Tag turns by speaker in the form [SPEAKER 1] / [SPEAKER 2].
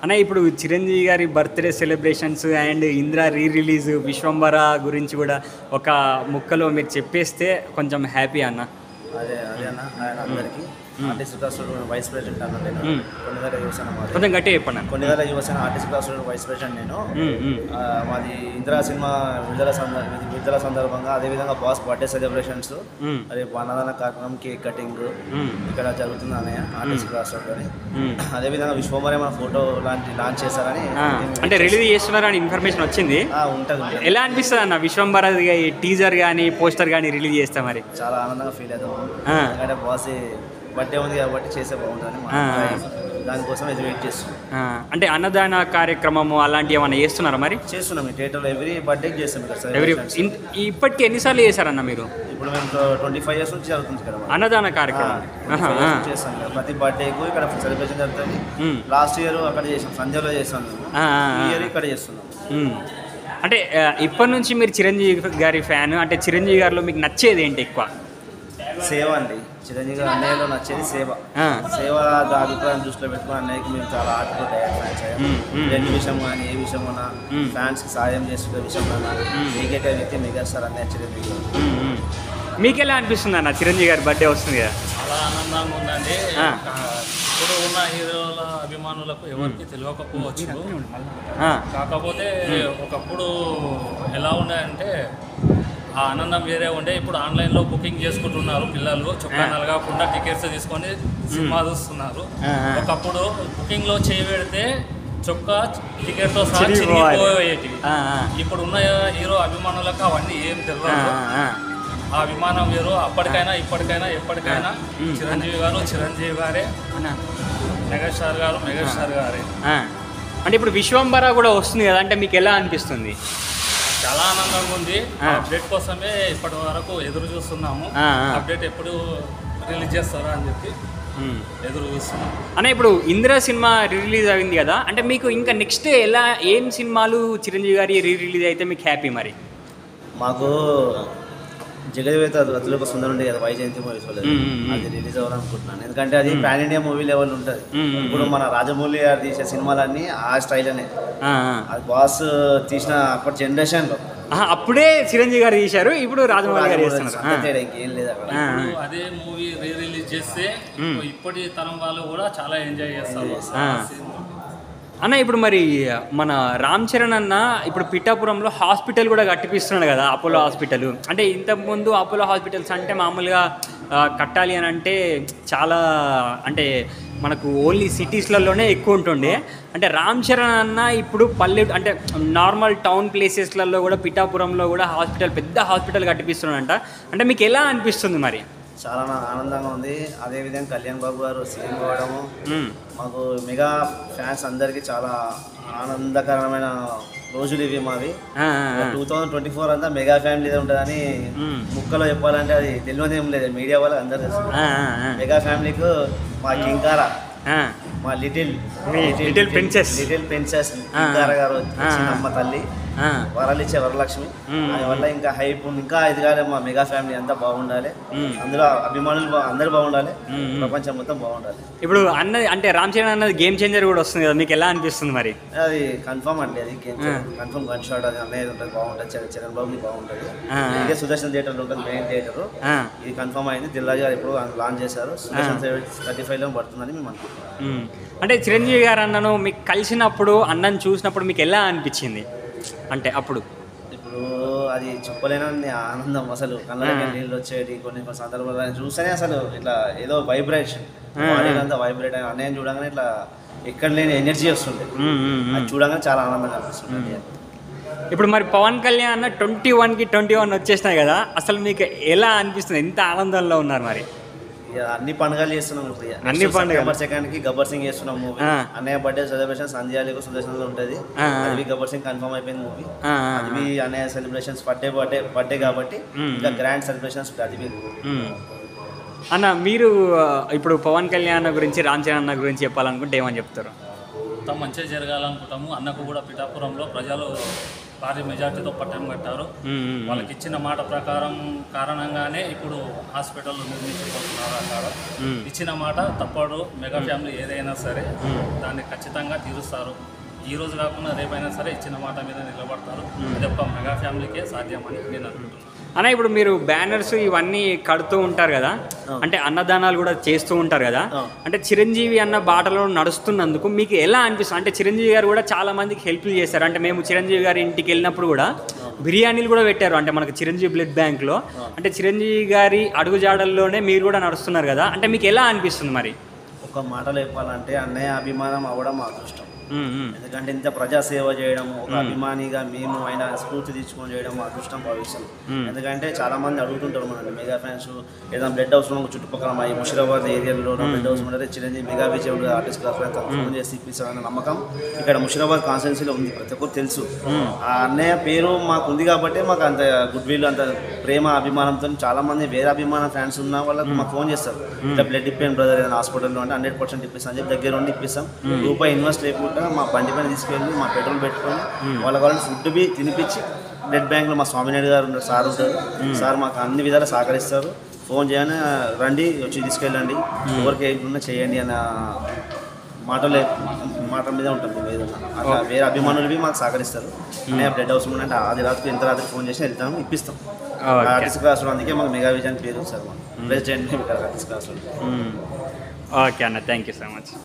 [SPEAKER 1] అన్న ఇప్పుడు చిరంజీవి గారి birthday celebrations and Indra release Vishwambhara గురించి కూడా ఒక ముక్కలో మీరు చెప్పేస్తే కొంచెం హ్యాపీ అన్న.
[SPEAKER 2] అదే అన్న ఆయన అందరికీ ఆర్టిస్ట్ క్లాస్ వైస్ ప్రెసిడెంట్ అన్న నేను కొన్నివేల యువసేన
[SPEAKER 1] కొంచెం గట్టి చెప్పండి.
[SPEAKER 2] కొన్నివేల Yuvasena artist class vice president నేను. మాది ఇందిరా సినిమా విడుదల సందర్భంగా అదేవిధంగా బాస్ బర్త్డే సెలబ్రేషన్స్ రేపు అన్నదాన కార్యక్రమం కేక్ కటింగ్ ఇక్కడ జరుగుతుంది అన్నయ్య ఆర్టిస్ట్ క్లాస్ అని. అదేవిధంగా విశ్వమరే మన ఫోటో లాంచ్ చేశారని
[SPEAKER 1] అంటే రిలీజ్ చేస్తున్నారని ఇన్ఫర్మేషన్ వచ్చింది.
[SPEAKER 2] ఉంటుంది.
[SPEAKER 1] ఎలా అనిపిస్తుంది అన్న విశ్వంబర టీజర్ కానీ పోస్టర్ కానీ రిలీజ్ చేస్తా? మరి
[SPEAKER 2] చాలా ఆనందంగా ఫీల్ అవుతాము. ఎందుకంటే బాస్ బర్త్డే ఉంది కాబట్టి చేస్తే బాగుంటుంది, దానికోసం ఇది వెయిట్ చేస్తున్నాం.
[SPEAKER 1] అంటే అన్నదాన కార్యక్రమము అలాంటివి ఏమైనా చేస్తున్నారా? మరి
[SPEAKER 2] చేస్తున్నాం. థియేటర్లో ఎవ్రీ బర్త్డేకి చేస్తాం ఇక్కడ.
[SPEAKER 1] ఇప్పటికి ఎన్నిసార్లు చేశారన్న మీరు?
[SPEAKER 2] ఇప్పుడు మేము 25 years నుంచి జరుగుతుంది ఇక్కడ
[SPEAKER 1] అన్నదాన కార్యక్రమం
[SPEAKER 2] చేస్తాం. ప్రతి బర్త్డేకు ఇక్కడ సెలబ్రేషన్ జరుగుతుంది. లాస్ట్ ఇయర్ అక్కడ చేసాం, సంధ్యలో చేస్తాం. ఈ ఇయర్ ఇక్కడ చేస్తున్నాం.
[SPEAKER 1] అంటే ఇప్పటి నుంచి మీరు చిరంజీవి గారి ఫ్యాన్, అంటే చిరంజీవి గారిలో మీకు నచ్చేది ఏంటి ఎక్కువ?
[SPEAKER 2] సేవ అండి. చిరంజీవి గారి అన్నయ్యలో నచ్చేది సేవ. సేవ అభిప్రాయం దృష్టిలో పెట్టుకుని అన్నయ్యకి మేము చాలా ఆర్ట్తో డైరెక్ట్ ఫ్యాన్స్ అయ్యాం. రెండు విషయం కానీ ఏ విషయం ఉన్నా ఫ్యాన్స్కి సాయం చేసుకునే విషయంలో ఏకైక వ్యక్తి మెగాస్టార్ అన్నయ్య చిరంజీవి గారు.
[SPEAKER 1] మీకు ఎలా అనిపిస్తుంది అన్న చిరంజీవి గారి బర్త్డే వస్తుంది కదా?
[SPEAKER 3] చాలా ఆనందంగా ఉందండి. ఇప్పుడు ఉన్న హీరోల అభిమానులకు ఎవరికి తెలియకపోవచ్చు, కాకపోతే ఒకప్పుడు ఎలా ఉండే ఆ ఆనందం వేరే ఉండే. ఇప్పుడు ఆన్లైన్లో బుకింగ్ చేసుకుంటున్నారు పిల్లలు, చొక్కా నలగకుండా టికెట్స్ తీసుకొని సినిమా చూస్తున్నారు. ఒకప్పుడు బుకింగ్లో చేయబెడితే చొక్కా టికెట్తో సహా చిరిగిపోయేటివి. ఇప్పుడు ఉన్న హీరో అభిమానులకు అవన్నీ ఏం తెలియదు. ఆ అభిమానం వేరు. అప్పటికైనా ఇప్పటికైనా ఎప్పటికైనా చిరంజీవి గారే, మెగాస్టార్ గారే.
[SPEAKER 1] అంటే ఇప్పుడు విశ్వంబర కూడా వస్తుంది కదా, అంటే మీకు ఎలా అనిపిస్తుంది?
[SPEAKER 3] చాలా ఆనందంగా ఉంది. అప్డేట్ కోసమే ఇప్పటి వరకు ఎదురు చూస్తున్నాము. అప్డేట్ ఎప్పుడు రిలీజ్ చేస్తారా అని చెప్పి ఎదురు చూస్తున్నాం.
[SPEAKER 1] అన్న ఇప్పుడు ఇందిరా సినిమా రిలీజ్ అయింది కదా, అంటే మీకు ఇంకా నెక్స్ట్ ఏం సినిమాలు చిరంజీవి గారి రిలీజ్ అయితే మీకు హ్యాపీ? మరి
[SPEAKER 2] మాకు జగదేవేత అతులకు సుందరం ఉండే కదా, వైజయంతి మూవీ చూడలేదు, అది రిలీజ్ అవ్వాలనుకుంటున్నాను. ఎందుకంటే అది పాన్ ఇండియా మూవీ లెవెల్ ఉంటుంది. ఇప్పుడు మన రాజమౌళి గారు తీసే సినిమాలన్నీ ఆ స్టైల్లోనే. అది బాస్ తీసిన అప్పటి జనరేషన్లో
[SPEAKER 1] అప్పుడే చిరంజీవి గారు తీశారు, ఇప్పుడు రాజమౌళి గారు చేస్తున్నారు.
[SPEAKER 2] ఇంకేం లేదు అక్కడ.
[SPEAKER 3] అదే మూవీ రిలీజ్ చేస్తే ఇప్పటి తరం వాళ్ళు కూడా చాలా ఎంజాయ్ చేస్తారు.
[SPEAKER 1] అన్న ఇప్పుడు మరి మన రామ్ చరణ్ అన్న ఇప్పుడు పిఠాపురంలో హాస్పిటల్ కూడా కట్టిపిస్తున్నాడు కదా, అపోలో హాస్పిటల్. అంటే ఇంతకుముందు అపోలో హాస్పిటల్స్ అంటే మామూలుగా కట్టాలి అని అంటే చాలా, అంటే మనకు ఓన్లీ సిటీస్లలోనే ఎక్కువ ఉంటుండే. అంటే రామ్ చరణ్ అన్న ఇప్పుడు అంటే నార్మల్ టౌన్ ప్లేసెస్లలో కూడా పిఠాపురంలో కూడా పెద్ద హాస్పిటల్ కట్టిపిస్తున్నాడంట. అంటే మీకు ఎలా అనిపిస్తుంది మరి?
[SPEAKER 2] చాలా ఆనందంగా ఉంది. అదేవిధంగా కళ్యాణ్ బాబు గారు సీఎం కావడము మాకు మెగా ఫ్యాన్స్ అందరికీ చాలా ఆనందకరమైన రోజులు ఇవి మావి. 2024 అంతా మెగా ఫ్యామిలీ ఉంటుందని ముక్కలో చెప్పాలంటే అది తెలియదు ఏం లేదు. మీడియా వాళ్ళు అందరూ తెలుసు. మెగా ఫ్యామిలీకు మా కింకారా, మా లిటిల్ ప్రిన్సెస్ కింకారా గారు అమ్మ తల్లి, వరాలిచ్చే వరలక్ష్మి. వల్ల ఇంకా హైప్ ఇంకా ఎదగాలి. మా మెగా ఫ్యామిలీ అంతా బాగుండాలి, అందులో అభిమానులు అందరూ బాగుండాలి, ప్రపంచం మొత్తం బాగుండాలి.
[SPEAKER 1] ఇప్పుడు అంటే రామ్ చరణ్ అన్నది గేమ్ చేంజర్ కూడా వస్తుంది కదా, మీకు ఎలా అనిపిస్తుంది మరి?
[SPEAKER 2] అది కన్ఫర్మ్ అండి, అది గేమ్ కన్ఫర్మ్ గన్ షాట్. అది అనేది ఉంటుంది, బాగుంటుంది. చరణ్ బాబుని బాగుంటుంది. ఇదే సుదర్శన్ థియేటర్లో ఉంటుంది, మెయిన్ థియేటర్. ఇది కన్ఫర్మ్ అయింది. దిల్రాజు గారు ఇప్పుడు లాంచ్ చేశారు. సుదర్శన్ 35లో పడుతుందని మేము అనుకుంటున్నాం.
[SPEAKER 1] అంటే చిరంజీవి గారు అన్నను మీకు కలిసినప్పుడు, అన్నను చూసినప్పుడు మీకు ఎలా అనిపించింది? అంటే అప్పుడు
[SPEAKER 2] ఇప్పుడు అది చెప్పలేని ఆనందం. అసలు కళ్ళకి నీళ్ళు వచ్చేది కొన్ని సందర్భాలు చూస్తేనే అసలు ఇట్లా ఏదో వైబ్రేషన్, అంతా వైబ్రేట్ అయిన అన్నయ్య చూడగానే ఇట్లా ఎక్కడ లేని ఎనర్జీ వస్తుంది. అది చూడగానే చాలా ఆనందంగా అనిపిస్తుంది.
[SPEAKER 1] ఇప్పుడు మరి పవన్ కళ్యాణ్ అన్న 21కి 21 వచ్చేసినాయి కదా, అసలు మీకు ఎలా అనిపిస్తుంది? ఎంత ఆనందంలో ఉన్నారు మరి?
[SPEAKER 2] అన్ని పండుగలు చేస్తున్నాం.
[SPEAKER 1] అన్ని పండుగ
[SPEAKER 2] గబ్బర్ సెకండ్కి గబ్బర్ సింగ్ చేస్తున్నాం మూవీ. అన్నయ్య బర్త్డే సెలబ్రేషన్ సంధ్యాలకు సుదర్శన్లో ఉంటుంది. అది గబ్బర్ సింగ్ కన్ఫర్మ్ అయిపోయింది మూవీ. అది అన్నయ్య సెలబ్రేషన్స్ బర్త్డే కాబట్టి ఇంకా గ్రాండ్ సెలబ్రేషన్స్ అది.
[SPEAKER 1] అన్న మీరు ఇప్పుడు పవన్ కళ్యాణ్ గురించి, రామ్ చరణ్ అన్న గురించి చెప్పాలనుకుంటే ఏమని చెప్తారు?
[SPEAKER 3] మొత్తం మంచిగా జరగాలనుకుంటాము. అన్నకు కూడా పిఠాపురంలో ప్రజలు భారీ మెజార్టీతో పట్టం కట్టారు. వాళ్ళకి ఇచ్చిన మాట కారణంగానే ఇప్పుడు హాస్పిటల్ నిర్మించబోతున్నారు అన్నారు. ఇచ్చిన మాట తప్పడు. మెగా ఫ్యామిలీ ఏదైనా సరే దాన్ని ఖచ్చితంగా తీరుస్తారు. ఈ రోజు కాకుండా రేపైనా సరే ఇచ్చిన మాట మీద నిలబడతారు. ఇది ఒక మెగా ఫ్యామిలీకే సాధ్యమని నేను అనుకుంటున్నాను.
[SPEAKER 1] అన్న ఇప్పుడు మీరు బ్యానర్స్ ఇవన్నీ కడుతూ ఉంటారు కదా, అంటే అన్నదానాలు కూడా చేస్తూ ఉంటారు కదా, అంటే చిరంజీవి అన్న బాటలో నడుస్తున్నందుకు మీకు ఎలా అనిపిస్తుంది? అంటే చిరంజీవి గారు కూడా చాలా మందికి హెల్ప్ చేశారు. అంటే మేము చిరంజీవి గారి ఇంటికి వెళ్ళినప్పుడు కూడా బిర్యానీలు కూడా పెట్టారు. అంటే మనకు చిరంజీవి బ్లడ్ బ్యాంక్లో, అంటే చిరంజీవి గారి అడుగుజాడల్లోనే మీరు కూడా నడుస్తున్నారు కదా, అంటే మీకు ఎలా అనిపిస్తుంది మరి?
[SPEAKER 2] ఒక మాటలో చెప్పాలంటే అన్నయ్య అభిమానం అవ్వడం మా అదృష్టం. ఎందుకంటే ఇంత ప్రజాసేవ చేయడం, ఒక అభిమానిగా మేము ఆయన స్ఫూర్తి తీసుకొని చేయడం మా అదృష్టం భావిస్తాం. ఎందుకంటే చాలా మంది అడుగుతుంటారు మనల్ని, మెగా ఫ్యాన్స్ ఏదైనా బ్లడ్ హౌస్ చుట్టుపక్కల మా ముషిరాబాద్ ఏరియాలో బ్లడ్ హౌస్ ఉంటే Chiranjeevi mega Vijay artist class phone చేసి ఇప్పిస్తారన్న నమ్మకం ఇక్కడ ముషిరాబాద్ కాన్స్టిట్యున్సీలో ఉంది. ప్రతి ఒక్కరు తెలుసు. ఆ అన్నయ్య పేరు మాకు ఉంది కాబట్టి మాకు అంత గుడ్ విల్, అంత ప్రేమ అభిమానంతో చాలా మంది వేరే అభిమాన ఫ్యాన్స్ ఉన్న వాళ్ళకి మాకు ఫోన్ చేస్తారు, ఇట్లా బ్లడ్ ఇప్పాను బ్రదర్ ఏదైనా హాస్పిటల్లో అంటే 100% ఇప్పిస్తాం అని చెప్పి దగ్గర ఉండి ఇప్పిస్తాం. రూపాయి ఇన్వెస్ట్ లేకుండా మా బండి పైన తీసుకెళ్ళి మా పెట్రోల్ పెట్టుకొని వాళ్ళ కావాలని ఫుడ్ బి తినిపించి బ్లడ్ బ్యాంక్లో మా స్వామినాయుడు గారు ఉన్నారు, సార్ ఉంటారు. సార్ మాకు అన్ని విధాలు సహకరిస్తారు. ఫోన్ చేయని రండి, వచ్చి తీసుకెళ్ళండి, ఎవరికి ఏమన్నా చేయండి అన్న మాట మీద ఉంటుంది ఏదన్నా. అట్లా వేరే అభిమానులు మాకు సహకరిస్తారు. అనే బ్లడ్ హౌస్ అంటే ఆది రాత్రి ఎంత రాత్రి ఫోన్ చేసి వెళ్తాము, ఇప్పిస్తాం. ఆర్టిస్ట్ క్లాస్లో అందుకే మాకు మెగా విజన్ పేరు సార్, ప్రెసిడెంట్ ఆర్టిస్ట్ క్లాస్లో.
[SPEAKER 1] ఓకే అన్న, థ్యాంక్ యూ సో మచ్.